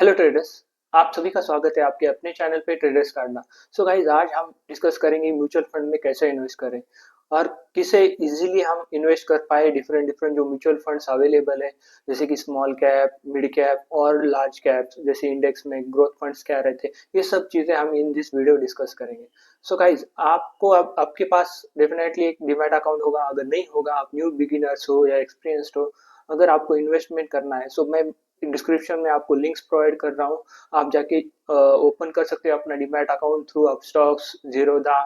Hello traders. आप सभी का स्वागत है आपके अपने चैनल पे ट्रेडर्स करना। सो गाइज आज हम डिस्कस करेंगे म्यूचुअल फंड में कैसे इन्वेस्ट करें और किसे इजीली हम इन्वेस्ट कर पाए। डिफरेंट डिफरेंट जो म्यूचुअल फंड्स अवेलेबल है, जैसे कि स्मॉल कैप, मिड कैप और लार्ज कैप, जैसे इंडेक्स में ग्रोथ फंड्स क्या रहते हैं, ये सब चीजें हम इन दिस वीडियो डिस्कस करेंगे। सो गाइज आपको अब आपके पास डेफिनेटली एक डिमैट अकाउंट होगा। अगर नहीं होगा, आप न्यू बिगिनर्स हो या एक्सपीरियंस्ड हो, अगर आपको इन्वेस्टमेंट करना है, सो मैं डिस्क्रिप्शन में आपको लिंक्स प्रोवाइड कर रहा हूँ। आप जाके ओपन कर सकते हो अपना demat account through Upstox, Zerodha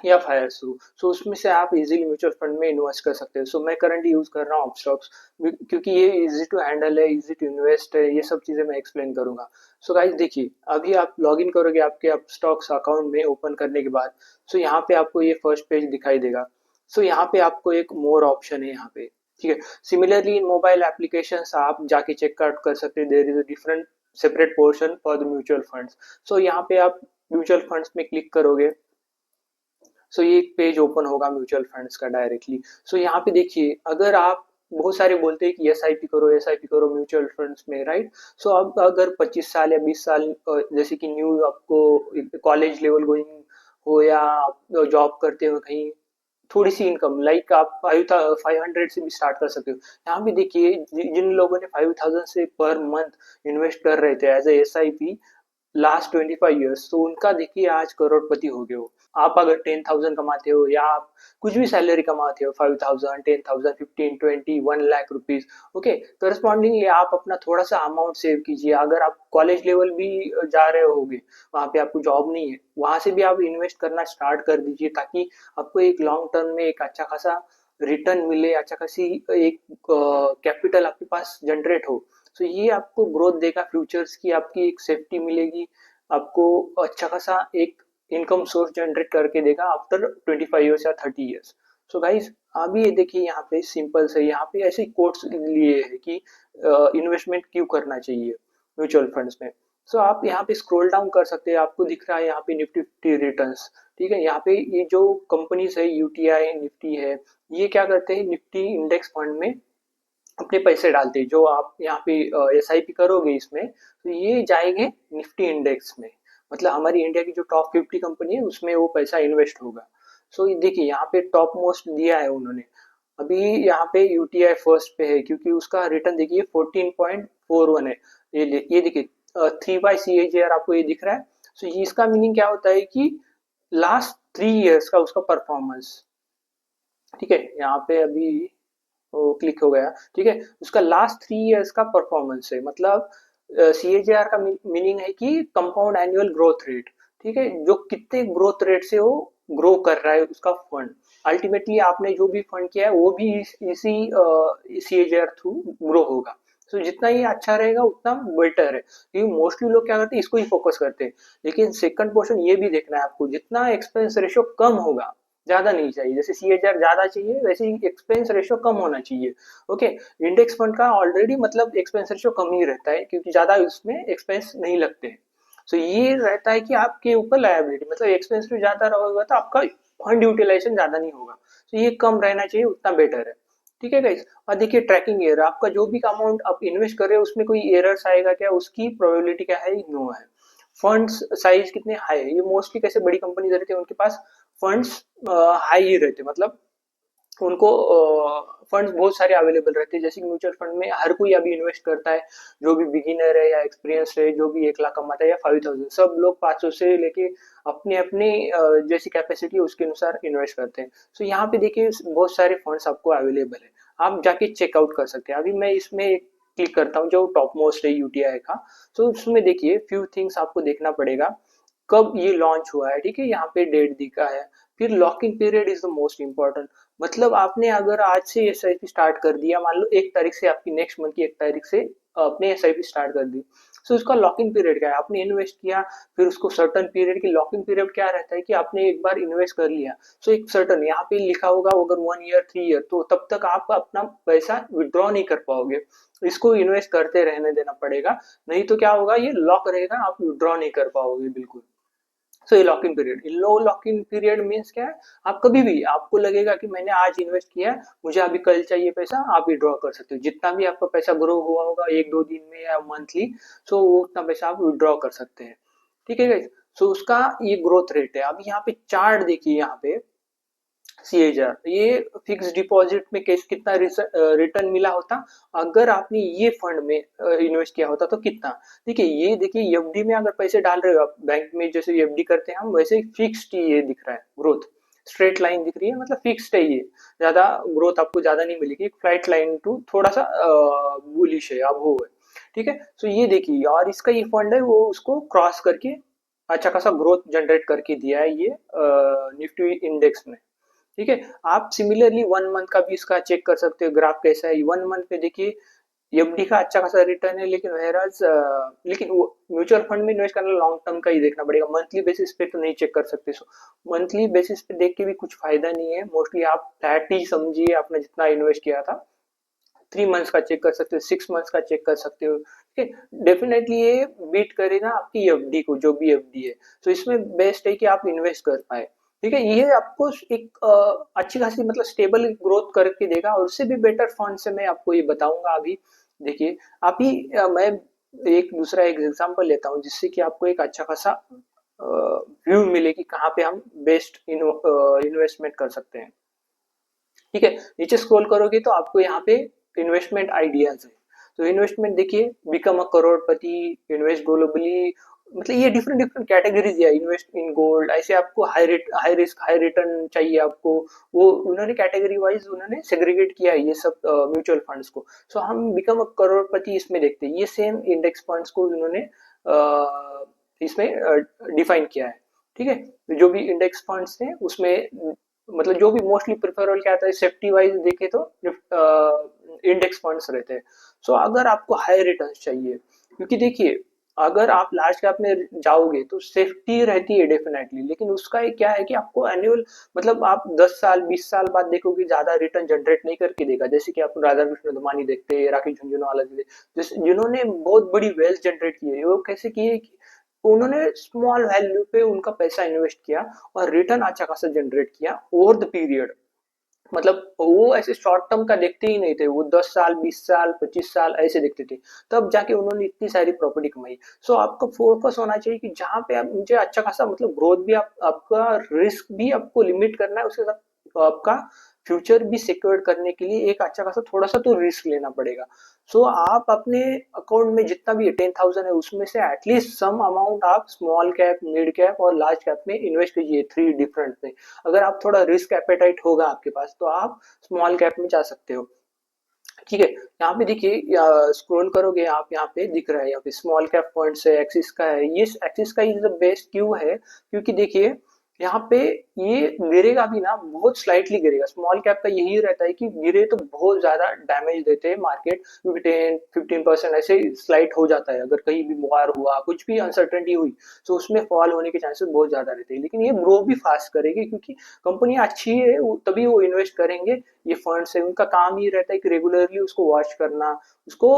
या फायरसू। सो उसमें से आप इजीली म्यूचुअल फंड में इन्वेस्ट कर सकते हो। सो मैं करंटली यूज कर रहा हूँ अपस्टॉक्स, क्योंकि ये इजी टू हैंडल है, इजी टू इन्वेस्ट है। ये सब चीजें मैं एक्सप्लेन करूंगा। सो गाइस देखिए, अभी आप लॉग इन करोगे आपके अपस्टॉक्स अकाउंट में ओपन करने के बाद। सो यहाँ पे आपको ये फर्स्ट पेज दिखाई देगा। सो यहाँ पे आपको एक मोर ऑप्शन है यहाँ पे, ठीक है। सिमिलरली इन मोबाइल एप्लीकेशन आप जाके चेकआउट कर सकते हैं। There is a different separate portion for the mutual funds. So यहाँ पे आप म्यूचुअल फंड्स में क्लिक करोगे। सो ये एक पेज ओपन होगा म्यूचुअल फंड्स का डायरेक्टली। सो यहाँ पे देखिए, अगर आप बहुत सारे बोलते हैं कि एस आई पी करो म्यूचुअल फंड्स में, राइट। सो अब अगर 25 साल या 20 साल जैसे कि न्यू आपको कॉलेज लेवल गोइंग हो या आप जॉब करते हो कहीं, थोड़ी सी इनकम लाइक आप 500 से भी स्टार्ट कर सकते हो। यहाँ भी देखिए, जिन लोगों ने 5000 से पर मंथ इन्वेस्ट कर रहे थे as S I P last 25 years, तो उनका देखिए आज करोड़पति हो गए हो। आप अगर 10,000 कमाते हो या आप कुछ भी सैलरी कमाते हो, 5,000, 10,000, 15, 20, 1 लाख रुपीज, ओके, करस्पॉन्डिंगली आप अपना थोड़ा सा अमाउंट सेव कीजिए। अगर आप कॉलेज लेवल भी जा रहे होगे, वहां पे आपको जॉब नहीं है, वहां से भी आप इन्वेस्ट करना स्टार्ट कर दीजिए, ताकि आपको एक लॉन्ग टर्म में एक अच्छा खासा रिटर्न मिले, अच्छा खासी एक कैपिटल आपके पास जनरेट हो। तो ये आपको ग्रोथ देगा फ्यूचर्स की, आपकी एक सेफ्टी मिलेगी, आपको अच्छा खासा एक इनकम सोर्स जनरेट करके देगा आफ्टर 25 ईयर्स या 30 ईयर्स। सो गाइज अभी ये देखिए, यहाँ पे सिंपल से यहाँ पे ऐसे कोट्स लिए है कि इन्वेस्टमेंट क्यों करना चाहिए म्यूचुअल फंड्स में। सो आप यहाँ पे स्क्रॉल डाउन कर सकते हैं, आपको दिख रहा है यहाँ पे निफ्टी 50 रिटर्न्स, ठीक है। यहाँ पे ये जो कंपनीज है, यूटीआई निफ्टी है, ये क्या करते हैं, निफ्टी इंडेक्स फंड में अपने पैसे डालते हैं। जो आप यहाँ पे एस आई पी करोगे इसमें, तो ये जाएंगे निफ्टी इंडेक्स में, मतलब हमारी इंडिया की जो टॉप 50 कंपनी है उसमें वो पैसा इन्वेस्ट होगा। सो ये देखिए, यहाँ पे टॉप मोस्ट दिया है उन्होंने। अभी यहाँ पे यूटीआई फर्स्ट पे है, क्योंकि उसका रिटर्न देखिए 14.41 है। ये देखिए 3/CAGR आपको ये दिख रहा है। सो इसका मीनिंग क्या होता है कि लास्ट 3 ईयर्स का उसका परफॉर्मेंस, ठीक है। यहाँ पे अभी वो क्लिक हो गया, ठीक है। उसका लास्ट 3 ईयर्स का परफॉर्मेंस है, मतलब CAGR का मीनिंग है कि कंपाउंड एनुअल ग्रोथ रेट, ठीक है। जो कितने ग्रोथ रेट से वो ग्रो कर रहा है उसका फंड। अल्टीमेटली आपने जो भी फंड किया है वो भी इसी CAGR थ्रू ग्रो होगा। तो जितना ये अच्छा रहेगा उतना बेटर है, क्योंकि मोस्टली लोग क्या करते हैं, इसको ही फोकस करते हैं। लेकिन सेकंड पोर्शन ये भी देखना है आपको, जितना एक्सपेंस रेशियो कम होगा, ज्यादा नहीं चाहिए। जैसे CAGR ज्यादा चाहिए, वैसे ही एक्सपेंस रेशियो कम होना चाहिए, ओके। इंडेक्स फंड का ऑलरेडी मतलब एक्सपेंस रेशियो कम ही रहता है, क्योंकि ज्यादा उसमें एक्सपेंस नहीं लगते हैं। तो ये रहता है कि आपके ऊपर लायबिलिटी, मतलब एक्सपेंस रेशियो ज्यादा रहेगा तो आपका फंड यूटिलाइजेशन ज्यादा नहीं होगा। तो ये कम रहना चाहिए, उतना बेटर है, ठीक है गाइस। और देखिए ट्रैकिंग एरर, आपका जो भी अमाउंट आप इन्वेस्ट कर रहे हो उसमें कोई एरर्स आएगा क्या, उसकी प्रोबेबिलिटी क्या है, नो है। फंड्स साइज कितने हाई है, ये मोस्टली कैसे बड़ी कंपनी रहती है उनके पास फंड्स हाई ही रहते, मतलब उनको फंड्स बहुत सारे अवेलेबल रहते हैं। जैसे कि म्यूचुअल फंड में हर कोई अभी इन्वेस्ट करता है, जो भी बिगिनर है या एक्सपीरियंस है, जो भी 1 लाख कमाता है या 5,000, सब लोग 500 से लेके अपने अपने जैसी कैपेसिटी है उसके अनुसार इन्वेस्ट करते हैं। सो यहाँ पे देखिए बहुत सारे फंड्स आपको अवेलेबल है, आप जाके चेकआउट कर सकते हैं। अभी मैं इसमें क्लिक करता हूँ जो टॉप मोस्ट है यूटीआई का। सो उसमें देखिए फ्यू थिंग्स आपको देखना पड़ेगा, कब ये लॉन्च हुआ है, ठीक है। यहाँ पे डेट दिखा है। फिर locking period is the most important, मतलब आपने अगर आज से एस आई पी स्टार्ट कर दिया, मान लो 1 तारीख से, आपकी नेक्स्ट मंथ की 1 तारीख से अपने एस आई पी स्टार्ट कर दी। सो उसका लॉकिंग पीरियड क्या है, आपने इन्वेस्ट किया, फिर उसको सर्टन पीरियड की लॉकिंग पीरियड क्या रहता है कि आपने एक बार इन्वेस्ट कर लिया, सो एक सर्टन यहाँ पे लिखा होगा अगर 1 ईयर 3 ईयर, तो तब तक आप अपना पैसा विड्रॉ नहीं कर पाओगे। इसको इन्वेस्ट करते रहने देना पड़ेगा, नहीं तो क्या होगा, ये लॉक रहेगा, आप विड्रॉ नहीं कर पाओगे बिल्कुल। सो ये lock in period, low lock in period means क्या है, आप कभी भी आपको लगेगा कि मैंने आज इन्वेस्ट किया है, मुझे अभी कल चाहिए पैसा, आप विड्रॉ कर सकते हो, जितना भी आपका पैसा ग्रो हुआ होगा एक दो दिन में या मंथली, सो वो उतना पैसा आप विड्रॉ कर सकते हैं। ठीक है गाइस, सो उसका ये ग्रोथ रेट है। अब यहाँ पे चार्ट देखिए, यहाँ पे CAGR, ये फिक्स डिपॉजिट में कैसे कितना रिटर्न मिला होता अगर आपने ये फंड में इन्वेस्ट किया होता तो कितना। देखिए ये देखिए, एफडी में अगर पैसे डाल रहे हो आप बैंक में, जैसे एफडी करते हैं हम, वैसे फिक्स्ड ये दिख रहा है ग्रोथ, स्ट्रेट लाइन दिख रही है, मतलब फिक्स्ड है ये, ज्यादा ग्रोथ आपको ज्यादा नहीं मिलेगी, फ्लाइट लाइन टू थोड़ा सा बुलिश है, अब वो है। ठीक है, सो ये देखिए, और इसका ये फंड है वो उसको क्रॉस करके अच्छा खासा ग्रोथ जनरेट करके दिया है ये निफ्टी इंडेक्स में। ठीक है, आप सिमिलरली 1 मंथ का भी इसका चेक कर सकते हो, ग्राफ कैसा है 1 मंथ में। देखिए एफडी का अच्छा खासा रिटर्न है, लेकिन whereas, लेकिन वो म्यूचुअल फंड में इन्वेस्ट करना लॉन्ग टर्म का ही देखना पड़ेगा, मंथली बेसिस पे तो नहीं चेक कर सकते। सो मंथली बेसिस पे देख के भी कुछ फायदा नहीं है, मोस्टली आप फ्लैट ही समझिए आपने जितना इन्वेस्ट किया था। 3 मंथ्स का चेक कर सकते हो, 6 मंथ्स का चेक कर सकते हो। ठीक है, डेफिनेटली ये बीट करेगा आपकी एफडी को, जो भी एफडी है। तो इसमें बेस्ट है कि आप इन्वेस्ट कर पाए। ठीक है, ये आपको एक अच्छी खासी मतलब स्टेबल ग्रोथ करके देगा, और उससे भी बेटर फंड से मैं आपको ये बताऊंगा अभी। देखिए आप ही मैं एक दूसरा एक एग्जांपल लेता हूँ, जिससे कि आपको एक अच्छा खासा व्यू मिले कि कहाँ पे हम बेस्ट इन्वेस्टमेंट कर सकते हैं। ठीक है, नीचे स्क्रॉल करोगे तो आपको यहाँ पे इन्वेस्टमेंट आइडियाज है। तो इन्वेस्टमेंट देखिए, become a Crorepati, invest globally, मतलब ये डिफरेंट डिफरेंट कैटेगरीज है। इन्वेस्ट इन गोल्ड, ऐसे आपको high rate, high risk, high return चाहिए आपको, वो उन्होंने कैटेगरी वाइज उन्होंने सेग्रीगेट किया है ये सब म्यूचुअल फंड्स को। सो हम बिकम अ करोड़पति इसमें देखते हैं, ये सेम इंडेक्स फंड्स को उन्होंने इसमें डिफाइन किया है। ठीक है, जो भी इंडेक्स फंड्स थे उसमें, मतलब जो भी मोस्टली प्रिफरेबल क्या आता है सेफ्टी वाइज देखे तो इंडेक्स फंड्स रहते हैं। सो अगर आपको हाई रिटर्न्स चाहिए, क्योंकि देखिए अगर आप लार्ज कैप में जाओगे तो सेफ्टी रहती है डेफिनेटली, लेकिन उसका एक क्या है कि आपको एनुअल, मतलब आप 10 साल 20 साल बाद देखोगे ज्यादा रिटर्न जनरेट नहीं करके देगा। जैसे कि आप राधा कृष्ण धमानी देखते हैं, राकेश झुंझुनवाला जी, जैसे जिन्होंने बहुत बड़ी वेल्थ जनरेट की है, वो कैसे किए कि उन्होंने स्मॉल वैल्यू पे उनका पैसा इन्वेस्ट किया और रिटर्न अच्छा खासा जनरेट किया ओवर द पीरियड। मतलब वो ऐसे शॉर्ट टर्म का देखते ही नहीं थे, वो 10 साल 20 साल 25 साल ऐसे देखते थे, तब जाके उन्होंने इतनी सारी प्रॉपर्टी कमाई। सो आपका फोकस होना चाहिए कि जहाँ पे आप मुझे अच्छा खासा मतलब ग्रोथ भी, आपका रिस्क भी आपको लिमिट करना है, उसके साथ आपका फ्यूचर भी सिक्योर करने के लिए एक अच्छा खासा थोड़ा सा तो रिस्क लेना पड़ेगा। सो आप अपने अकाउंट में जितना भी 10,000 है उसमें से एटलीस्ट सम अमाउंट आप स्मॉल कैप, मिड कैप और लार्ज कैप में इन्वेस्ट कीजिए, 3 डिफरेंट में। अगर आप थोड़ा रिस्क एपेटाइट होगा आपके पास तो आप स्मॉल कैप में जा सकते हो। ठीक है, यहाँ पे देखिए स्क्रॉल करोगे आप, यहाँ पे दिख रहा है, यहाँ पे स्मॉल कैप फंड्स है, एक्सिस का है। ये एक्सिस का इज द बेस्ट क्यों है, क्योंकि देखिए यहाँ पे ये गिरेगा भी ना, बहुत स्लाइटली गिरेगा। स्मॉल कैप का यही रहता है कि गिरे तो बहुत ज्यादा डैमेज देते हैं मार्केट, क्योंकि 10-15% ऐसे स्लाइड हो जाता है, अगर कहीं भी वार हुआ, कुछ भी अनसर्टेनिटी हुई, तो उसमें फॉल होने के चांसेस बहुत ज्यादा रहते हैं। लेकिन ये ग्रो भी फास्ट करेगी, क्योंकि कंपनी अच्छी है, तभी वो इन्वेस्ट करेंगे। ये फंड्स है, उनका काम ही रहता है कि रेगुलरली उसको वॉच करना, उसको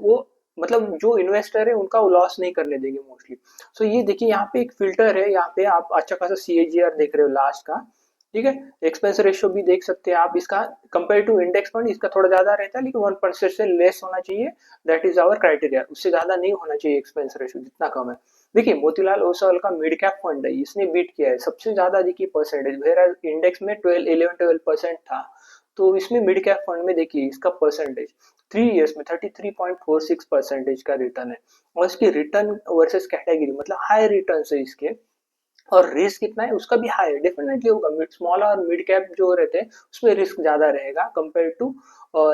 वो मतलब जो इन्वेस्टर है उनका वो लॉस नहीं करने देंगे मोस्टली। सो ये देखिए यहाँ पे एक फिल्टर है, यहाँ पे आप अच्छा खासा CAGR देख रहे हो लास्ट का। ठीक है, एक्सपेंस रेशियो भी देख सकते हैं आप इसका, कंपेयर टू इंडेक्स फंड इसका थोड़ा ज्यादा रहता है, लेकिन 1% से लेस होना चाहिए, दैट इज आवर क्राइटेरिया। उससे ज्यादा नहीं होना चाहिए एक्सपेंस रेशियो, जितना कम है। देखिए मोतीलाल ओसवाल का मिड कैप फंड है, इसने बीट किया है सबसे ज्यादा, देखिए परसेंटेज, वेयर इंडेक्स में 12-11-12% था, तो इसमें मिड कैप फंड में देखिए इसका परसेंटेज 3 इयर्स में 33.46% का रिटर्न है। और इसकी रिटर्न वर्सेस कैटेगरी, मतलब हाई रिटर्न है इसके, और रिस्क कितना है उसका भी हाई है, डेफिनेटली होगा। स्मॉल और मिड कैप जो रहते हैं उसमें रिस्क ज्यादा रहेगा compare to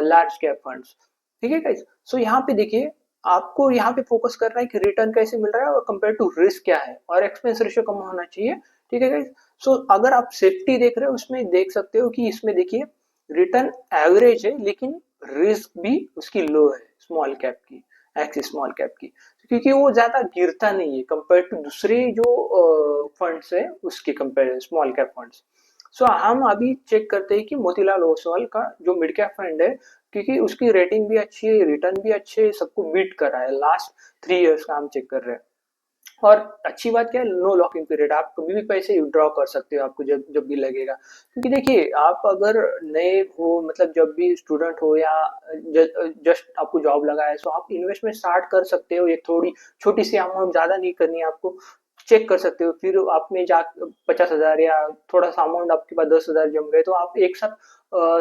large cap funds. ठीक है गाइस, सो यहाँ पे देखिए आपको यहाँ पे फोकस करना है कि रिटर्न कैसे मिल रहा है और कंपेयर टू रिस्क क्या है, और एक्सपेंस रेशियो कम होना चाहिए। ठीक है गाइस, सो अगर आप सेफ्टी देख रहे हो उसमें देख सकते हो कि इसमें देखिए रिटर्न एवरेज है, लेकिन रिस्क भी उसकी लो है स्मॉल कैप की, एक्सिस स्मॉल कैप की, क्योंकि वो ज्यादा गिरता नहीं है कंपेयर टू दूसरे जो फंड्स है उसके कंपेयर, स्मॉल कैप फंड्स। सो हम अभी चेक करते हैं कि मोतीलाल ओसवाल का जो मिड कैप फंड है, क्योंकि उसकी रेटिंग भी अच्छी है, रिटर्न भी अच्छे है, सबको बीट कर रहा है लास्ट 3 इयर्स का हम चेक कर रहे हैं। और अच्छी बात क्या है, नो लॉकिंग पीरियड, आप कभी भी पैसे विड्रॉ कर सकते हो, आपको जब जब भी लगेगा। क्योंकि देखिए आप अगर नए हो, मतलब जब भी स्टूडेंट हो या जस्ट आपको जॉब लगा है, तो आप इन्वेस्टमेंट स्टार्ट कर सकते हो। एक थोड़ी छोटी सी अमाउंट, ज्यादा नहीं करनी है आपको, चेक कर सकते हो। फिर आप में जा 50,000 या थोड़ा सा अमाउंट आपके पास 10,000 जम गए, तो आप एक साथ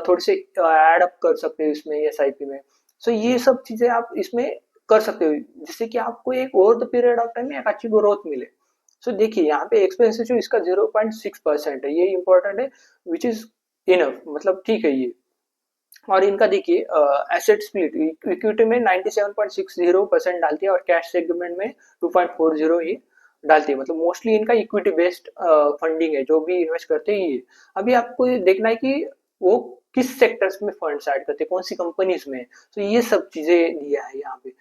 थोड़े से ऐड अप कर सकते हो इसमें, एसआईपी में। सो ये सब चीजें आप इसमें कर सकते हो, जिससे कि आपको एक over the period of time में एक अच्छी ग्रोथ मिले। सो देखिए यहाँ पे एक्सपेंसेस जो इसका 0.6% है, ये इंपॉर्टेंट है, विच इज इनफ, मतलब ठीक है ये। और इनका देखिए एसेट स्प्लिट, इक्विटी में 97.60% डालती है और कैश सेगमेंट में 2.40 ही डालती है। मतलब मोस्टली इनका इक्विटी बेस्ड फंडिंग है, जो भी इन्वेस्ट करते हैं ये। अभी आपको ये देखना है कि वो किस सेक्टर्स में फंड्स ऐड करते हैं, कौन सी कंपनीज में। तो ये सब चीजें दिया है यहाँ पे।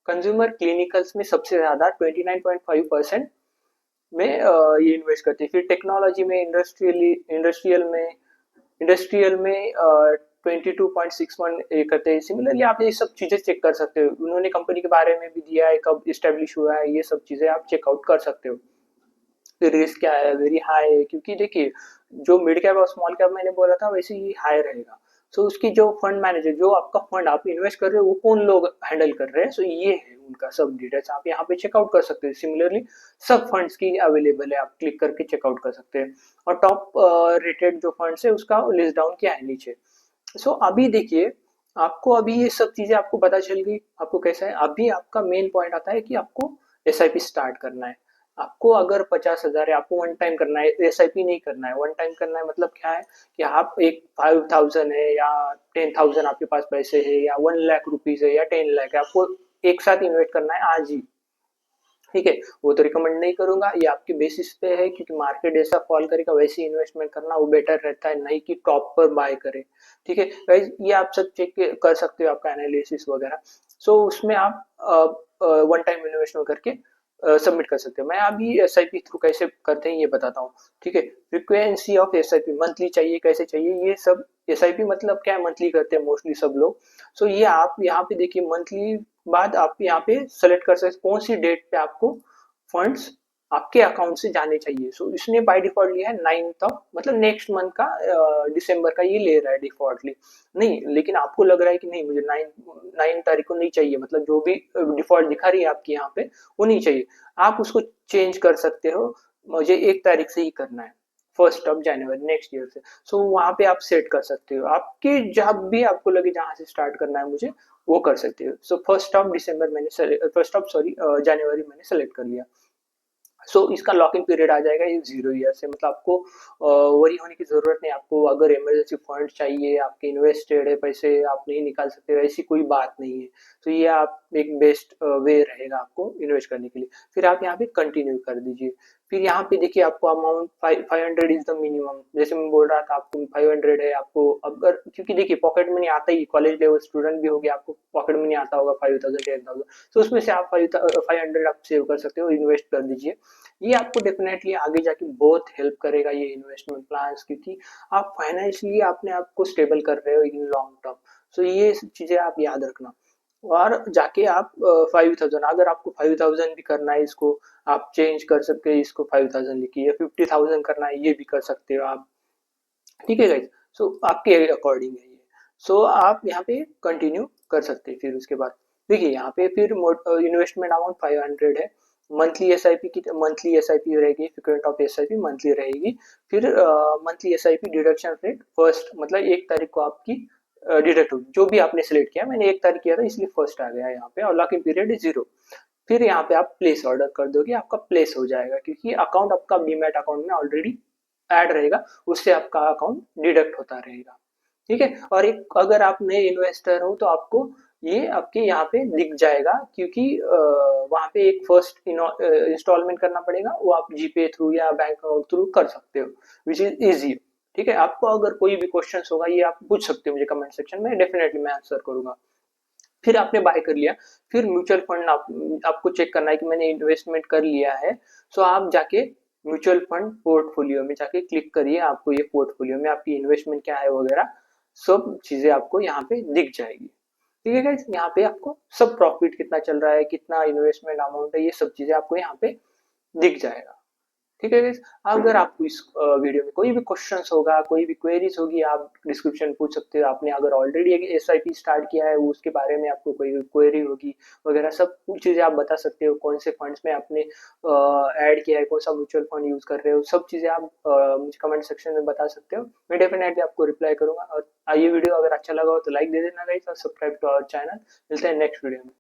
कंज्यूमर क्लिनिकल्स में सबसे ज्यादा 29.5% में ये इन्वेस्ट करती है। फिर टेक्नोलॉजी में, इंडस्ट्रियल में 22.61 ये करते हैं। सिमिलरली आप ये सब चीजें चेक कर सकते हो, उन्होंने कंपनी के बारे में भी दिया है, कब इस्टेब्लिश हुआ है, ये सब चीजें आप चेकआउट कर सकते हो। फिर रिस्क क्या है, वेरी हाई है, क्योंकि देखिए जो मिड कैप और स्मॉल कैप मैंने बोला था, वैसे ही हाई रहेगा। सो उसकी जो फंड मैनेजर, जो आपका फंड आप इन्वेस्ट कर रहे हो, वो कौन लोग हैंडल कर रहे हैं, सो ये है उनका सब डिटेल्स आप यहाँ पे चेकआउट कर सकते हो। सिमिलरली सब फंड्स की अवेलेबल है, आप क्लिक करके चेकआउट कर सकते हैं। और टॉप रेटेड जो फंड्स है उसका लिस्ट डाउन किया है नीचे। सो अभी देखिए, आपको अभी ये सब चीजें आपको पता चल गई, आपको कैसा है। अभी आपका मेन पॉइंट आता है कि आपको एसआईपी स्टार्ट करना है। आपको अगर 50,000 है, आपको वन टाइम करना है, एसआईपी नहीं करना है। वन टाइम करना है मतलब क्या है कि आप एक 5,000 है या 10,000 आपके पास पैसे है, या 1 लाख रुपीज है या 10 लाख है, आपको एक साथ इन्वेस्ट करना है आज ही। ठीक है, वो तो रिकमेंड नहीं करूंगा, ये आपके बेसिस पे है, क्योंकि मार्केट जैसा फॉल करेगा वैसे इन्वेस्टमेंट करना वो बेटर रहता है, नहीं कि टॉप पर बाय करें। ठीक है गाइस, ये आप सब चेक कर सकते हो, आपका एनालिसिस वगैरह। सो उसमें आप वन टाइम इन्वेस्टमेंट करके सबमिट कर सकते हो। मैं अभी एसआईपी थ्रू कैसे करते हैं ये बताता हूँ। ठीक है, फ्रीक्वेंसी ऑफ एसआईपी, मंथली चाहिए, कैसे चाहिए, ये सब। एसआईपी मतलब क्या है, मंथली करते हैं मोस्टली सब लोग। सो ये आप यहाँ पे देखिए, मंथली बाद आप यहाँ पे सेलेक्ट कर सकते कौन सी डेट पे आपको फंड्स आपके अकाउंट से जाने चाहिए। सो इसने बाय डिफॉल्ट लिया है 9th ऑफ, मतलब नेक्स्ट मंथ का, दिसंबर का ये ले रहा है डिफॉल्टली। नहीं, लेकिन आपको लग रहा है कि नहीं, मुझे 9 तारीख को नहीं चाहिए, मतलब जो भी डिफॉल्ट दिखा रही है आपकी यहाँ पे वो नहीं चाहिए, आप उसको चेंज कर सकते हो। मुझे 1 तारीख से ही करना है, 1 जनवरी नेक्स्ट ईयर से। सो वहां पे आप सेट कर सकते हो, आपके जब भी आपको लगे जहां से स्टार्ट करना है मुझे, वो कर सकते हो। सो 1 ऑफ दिसंबर मैंने, फर्स्ट ऑफ सॉरी जनवरी मैंने सेलेक्ट कर लिया। सो इसका लॉकिंग पीरियड आ जाएगा ये 0 ईयर से, मतलब आपको वरी होने की जरूरत नहीं। आपको अगर इमरजेंसी फंड चाहिए, आपके इन्वेस्टेड है पैसे, आप नहीं निकाल सकते, ऐसी कोई बात नहीं है। तो ये आप एक बेस्ट वे रहेगा आपको इन्वेस्ट करने के लिए। फिर आप यहाँ पे कंटिन्यू कर दीजिए। फिर यहाँ पे देखिए आपको अमाउंट 500 इज द मिनिमम, जैसे मैं बोल रहा था आपको 500 है आपको, अगर क्योंकि देखिए पॉकेट मनी आता ही, कॉलेज लेवल स्टूडेंट भी हो गया, आपको पॉकेट मनी आता होगा 5,000 10,000। तो उसमें से आप 500 आप सेव कर सकते हो, इन्वेस्ट कर दीजिए। ये आपको डेफिनेटली आगे जाके बहुत हेल्प करेगा ये इन्वेस्टमेंट प्लान्स, क्योंकि आप फाइनेंशियली अपने आप को स्टेबल कर रहे हो इन लॉन्ग टर्म। सो ये सब चीजें आप याद रखना। और जाके आप 5,000, अगर आपको 5,000 भी करना है इसको, आप चेंज कर सकते हैं इसको, 5,000 लिखिए, 50,000 करना है ये भी कर सकते हो आप। ठीक है गाइज, सो आपके अकॉर्डिंग है ये। सो आप यहाँ पे कंटिन्यू कर सकते हैं। फिर उसके बाद देखिए यहाँ पे फिर इन्वेस्टमेंट अमाउंट 500 है। मंथली एसआईपी की, मंथली एसआईपी रहेगी, फ्रीक्वेंट ऑफ एसआईपी मंथली रहेगी। फिर monthly SIP deduction rate first, मतलब 1 तारीख को आपकी डिडक्ट होगी, जो भी आपने सेलेक्ट किया। मैंने 1 तारीख किया था इसलिए फर्स्ट आ गया यहाँ पे, और लॉकिंग पीरियड है 0। फिर यहाँ पे आप प्लेस ऑर्डर कर दोगे, आपका प्लेस हो जाएगा, क्योंकि अकाउंट आपका डीमैट अकाउंट में ऑलरेडी ऐड रहेगा, उससे आपका अकाउंट डिडक्ट होता रहेगा। ठीक है, और एक अगर आप नए इन्वेस्टर हो तो आपको ये आपके यहाँ पे दिख जाएगा, क्योंकि वहाँ पे एक फर्स्ट इंस्टॉलमेंट करना पड़ेगा, वो आप जीपे थ्रू या बैंक अकाउंट थ्रू कर सकते हो, विच इज इजी। ठीक है, आपको अगर कोई भी क्वेश्चन होगा ये आप पूछ सकते हो मुझे कमेंट सेक्शन में, डेफिनेटली मैं आंसर करूंगा। फिर आपने बाय कर लिया, फिर म्यूचुअल फंड आपको चेक करना है कि मैंने इन्वेस्टमेंट कर लिया है। सो आप जाके म्यूचुअल फंड पोर्टफोलियो में जाके क्लिक करिए, आपको ये पोर्टफोलियो में आपकी इन्वेस्टमेंट क्या है वगैरह सब चीजें आपको यहाँ पे दिख जाएगी। ठीक है गाइस, यहाँ पे आपको सब प्रॉफिट कितना चल रहा है, कितना इन्वेस्टमेंट अमाउंट है, ये सब चीजें आपको यहाँ पे दिख जाएगा। ठीक है गाइस, अगर आपको इस वीडियो में कोई भी क्वेश्चंस होगा, कोई भी क्वेरीज होगी, आप डिस्क्रिप्शन में पूछ सकते हो। आपने अगर ऑलरेडी एक एसआईपी स्टार्ट किया है, उसके बारे में आपको कोई क्वेरी होगी वगैरह सब कुछ चीज़ें आप बता सकते हो। कौन से फंड्स में आपने ऐड किया है, कौन सा म्यूचुअल फंड यूज कर रहे हो, सब चीज़ें आप मुझे कमेंट सेक्शन में बता सकते हो। मैं डेफिनेटली आपको रिप्लाई करूंगा। और ये वीडियो अगर अच्छा लगा हो तो लाइक दे देना गाइस, और सब्सक्राइब टू आवर चैनल। मिलते हैं नेक्स्ट वीडियो में।